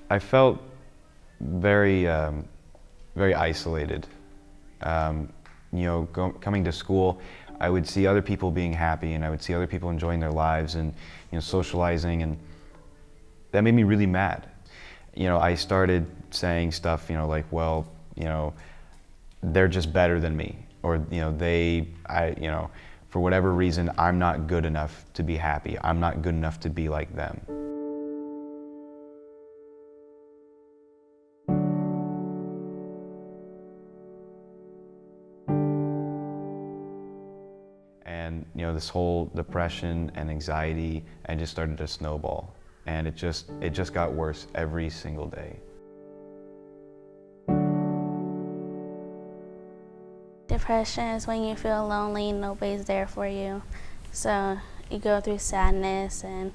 I felt very, very isolated. Coming to school, I would see other people being happy, and I would see other people enjoying their lives and socializing, and that made me really mad. I started saying stuff, like, well, they're just better than me, or for whatever reason, I'm not good enough to be happy. I'm not good enough to be like them. And this whole depression and anxiety, and just started to snowball, and it just got worse every single day. Depression is when you feel lonely and nobody's there for you. So you go through sadness and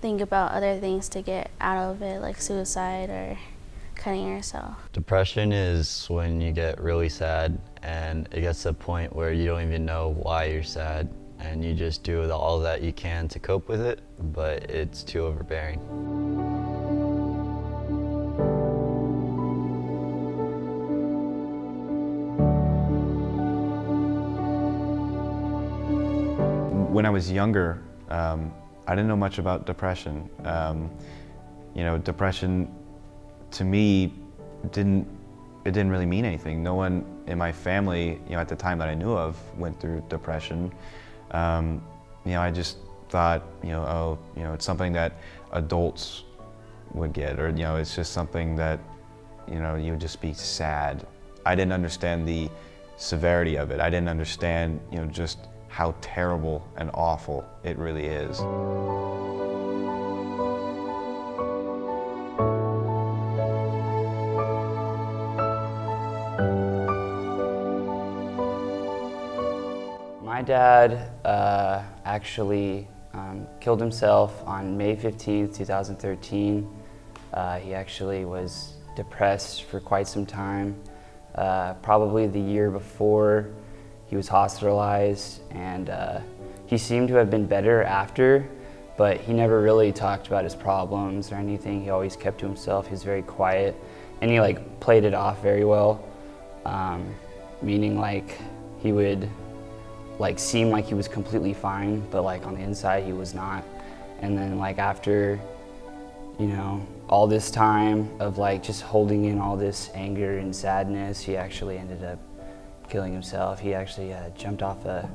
think about other things to get out of it, like suicide or cutting yourself. Depression is when you get really sad and it gets to a point where you don't even know why you're sad, and you just do all that you can to cope with it, but it's too overbearing. When I was younger, I didn't know much about depression. Depression to me didn't really mean anything. No one in my family, at the time that I knew of, went through depression. I just thought, it's something that adults would get, or it's just something that, you would just be sad. I didn't understand the severity of it. I didn't understand, just how terrible and awful it really is. My dad actually killed himself on May 15th, 2013. He actually was depressed for quite some time. Probably the year before, he was hospitalized, and he seemed to have been better after, but he never really talked about his problems or anything. He always kept to himself. He was very quiet, and he played it off very well, meaning he would seem like he was completely fine, but on the inside he was not. And then after all this time of just holding in all this anger and sadness, he actually ended up killing himself. He actually jumped off a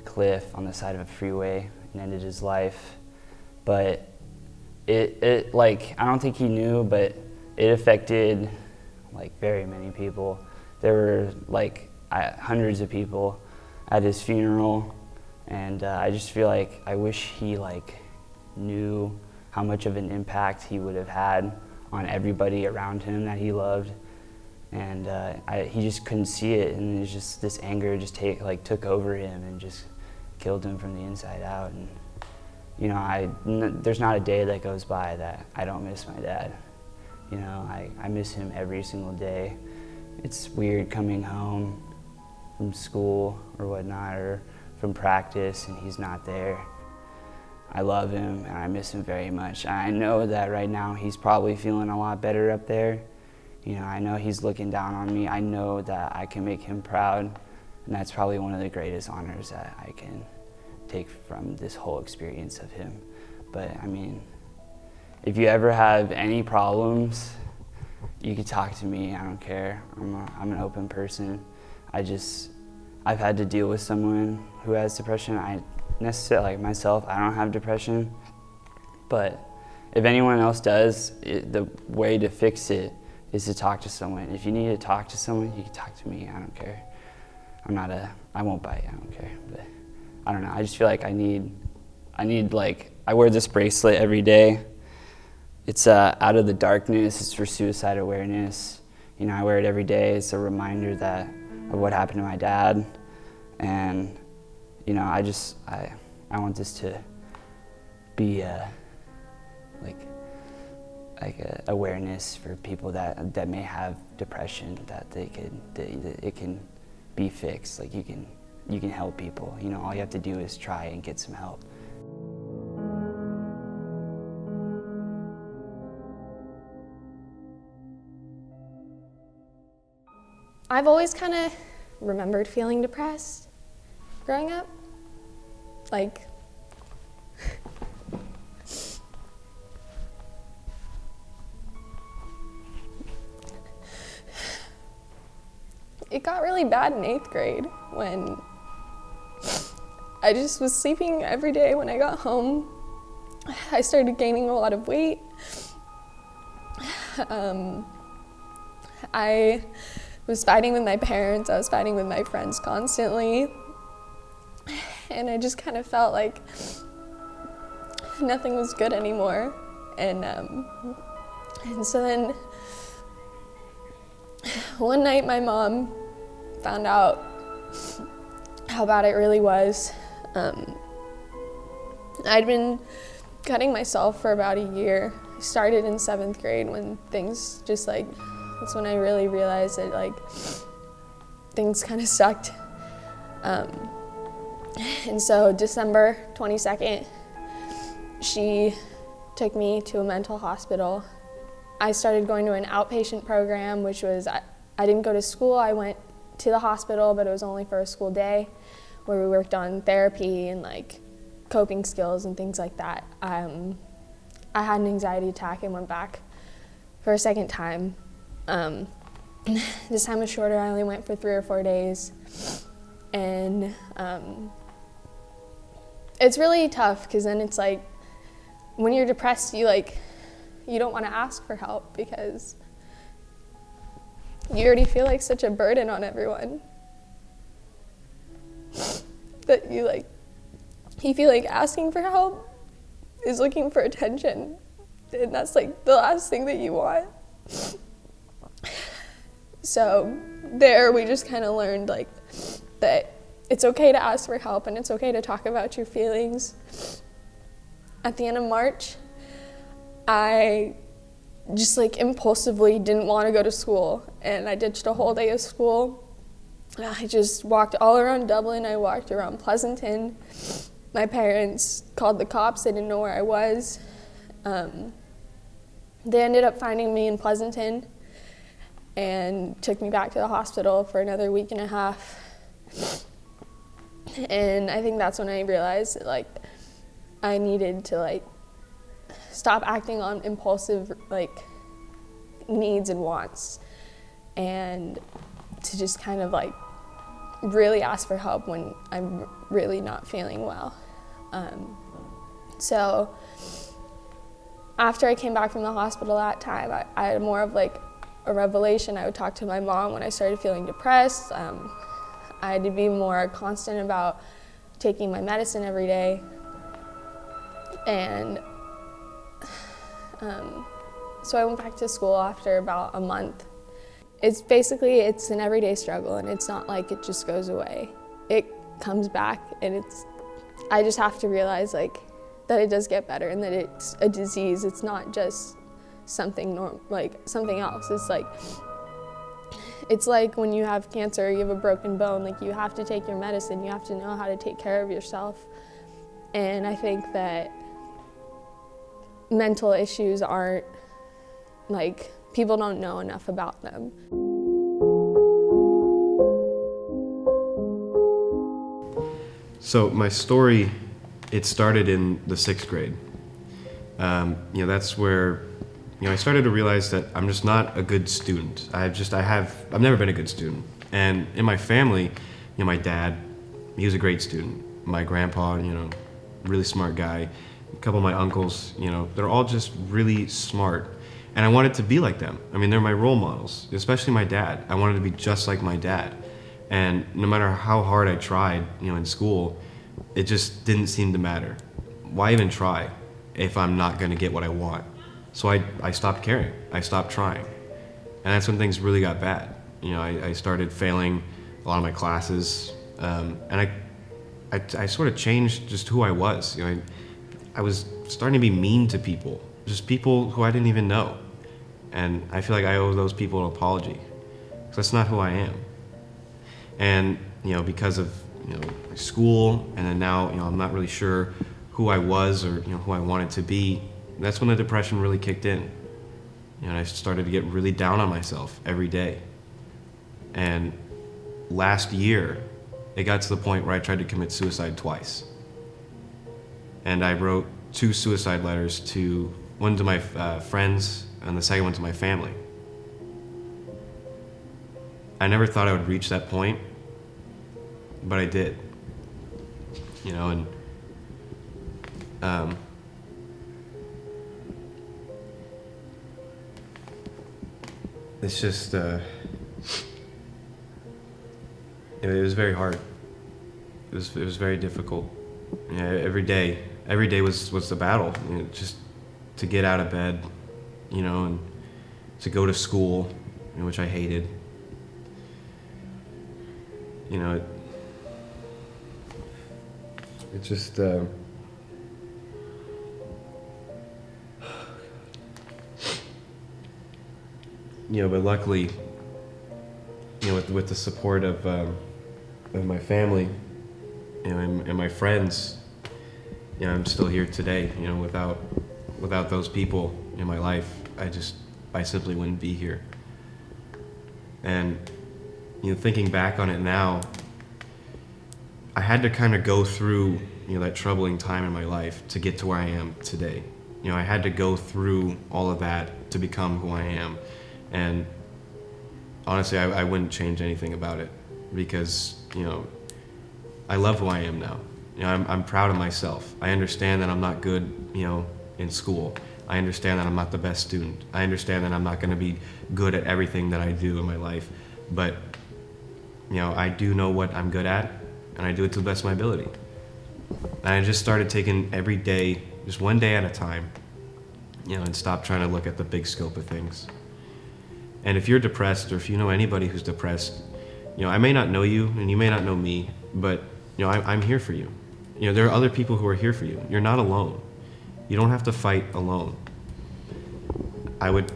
cliff on the side of a freeway and ended his life. But it I don't think he knew, but it affected very many people. There were hundreds of people at his funeral, and I just feel I wish he knew how much of an impact he would have had on everybody around him that he loved. And he just couldn't see it, and it was just this anger just took over him and just killed him from the inside out. And there's not a day that goes by that I don't miss my dad. I miss him every single day. It's weird coming home from school or whatnot, or from practice, and he's not there. I love him and I miss him very much. I know that right now he's probably feeling a lot better up there. I know he's looking down on me. I know that I can make him proud, and that's probably one of the greatest honors that I can take from this whole experience of him. But if you ever have any problems, you can talk to me. I don't care. I'm an open person. I've had to deal with someone who has depression. I necessarily, myself, I don't have depression, but if anyone else does, the way to fix it is to talk to someone. If you need to talk to someone, you can talk to me. I don't care. I won't bite. I don't care. But I don't know. I just feel I wear this bracelet every day. It's out of the darkness. It's for suicide awareness. I wear it every day. It's a reminder of what happened to my dad. And, I want this to be awareness for people that may have depression, that it can be fixed. You can help people. All you have to do is try and get some help. I've always kind of remembered feeling depressed growing up. Like, it got really bad in 8th grade when I just was sleeping every day when I got home. I started gaining a lot of weight. I was fighting with my parents, I was fighting with my friends constantly, and I just kind of felt like nothing was good anymore. And so then one night my mom found out how bad it really was. I'd been cutting myself for about a year. I started in 7th grade when things just like, that's when I really realized that like things kind of sucked. And so December 22nd, she took me to a mental hospital. I started going to an outpatient program, which was, I didn't go to school, I went to the hospital, but it was only for a school day where we worked on therapy and like coping skills and things like that. I had an anxiety attack and went back for a second time. This time was shorter, I only went for 3 or 4 days. And it's really tough because then it's like, when you're depressed, you don't want to ask for help because you already feel like such a burden on everyone. That you feel like asking for help is looking for attention, and that's like the last thing that you want. So there we just kind of learned like that it's okay to ask for help and it's okay to talk about your feelings. At the end of March, I just like impulsively didn't want to go to school, and I ditched a whole day of school. I just walked all around Dublin. I walked around Pleasanton. My parents called the cops. They didn't know where I was. They ended up finding me in Pleasanton and took me back to the hospital for another week and a half. And I think that's when I realized that like I needed to like stop acting on impulsive like needs and wants, and to just kind of like really ask for help when I'm really not feeling well. So after I came back from the hospital that time, I had more of like a revelation. I would talk to my mom when I started feeling depressed. I had to be more constant about taking my medicine every day. And so I went back to school after about a month. It's an everyday struggle, and it's not like it just goes away. It comes back, and I just have to realize like that it does get better and that it's a disease. It's not just something something else. It's like when you have cancer, you have a broken bone, like you have to take your medicine, you have to know how to take care of yourself. And I think that mental issues aren't, like, people don't know enough about them. So my story, it started in the 6th grade. That's where, I started to realize that I'm just not a good student. I've never been a good student. And in my family, my dad, he was a great student. My grandpa, really smart guy. A couple of my uncles, they're all just really smart. And I wanted to be like them. I mean, they're my role models, especially my dad. I wanted to be just like my dad. And no matter how hard I tried, in school, it just didn't seem to matter. Why even try if I'm not gonna get what I want? So I stopped caring. I stopped trying. And that's when things really got bad. I started failing a lot of my classes. And I sort of changed just who I was. I was starting to be mean to people, just people who I didn't even know. And I feel like I owe those people an apology, because that's not who I am. And, because of, school, and then now, I'm not really sure who I was or, who I wanted to be, that's when the depression really kicked in. I started to get really down on myself every day. And last year, it got to the point where I tried to commit suicide twice. And I wrote 2 suicide letters, one to my friends and the second one to my family. I never thought I would reach that point, but I did. You know, and it's just, it was very hard. It was very difficult. You know, every day was the battle. You know, just to get out of bed, you know, and to go to school, you know, which I hated. You know, it just, you know, but luckily, you know, with the support of my family, you know, and my friends, you know, I'm still here today. You know, without those people in my life, I simply wouldn't be here. And, you know, thinking back on it now, I had to kind of go through, you know, that troubling time in my life to get to where I am today. You know, I had to go through all of that to become who I am. And honestly, I wouldn't change anything about it because, you know, I love who I am now. You know, I'm proud of myself. I understand that I'm not good, you know, in school. I understand that I'm not the best student. I understand that I'm not going to be good at everything that I do in my life. But, you know, I do know what I'm good at, and I do it to the best of my ability. And I just started taking every day, just one day at a time, you know, and stop trying to look at the big scope of things. And if you're depressed, or if you know anybody who's depressed, you know, I may not know you, and you may not know me, but, you know, I'm here for you. You know, there are other people who are here for you. You're not alone. You don't have to fight alone. I would,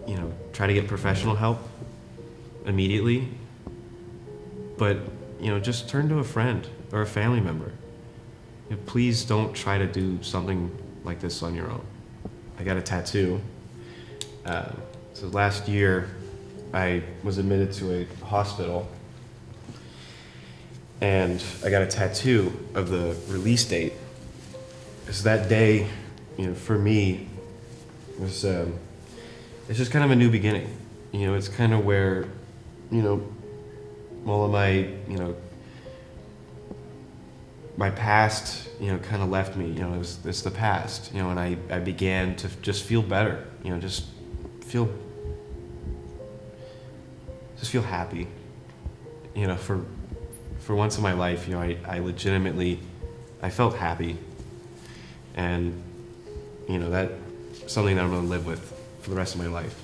you know, try to get professional help immediately, but, you know, just turn to a friend or a family member. You know, please don't try to do something like this on your own. I got a tattoo. So last year, I was admitted to a hospital, and I got a tattoo of the release date. Because that day, you know, for me, was it's just kind of a new beginning. You know, it's kind of where, you know, all of my, you know, my past, you know, kind of left me. You know, it's the past. You know, and I began to just feel better. You know, just feel happy. You know, for once in my life, you know, I legitimately, I felt happy. And, you know, that's something that I'm going to live with for the rest of my life.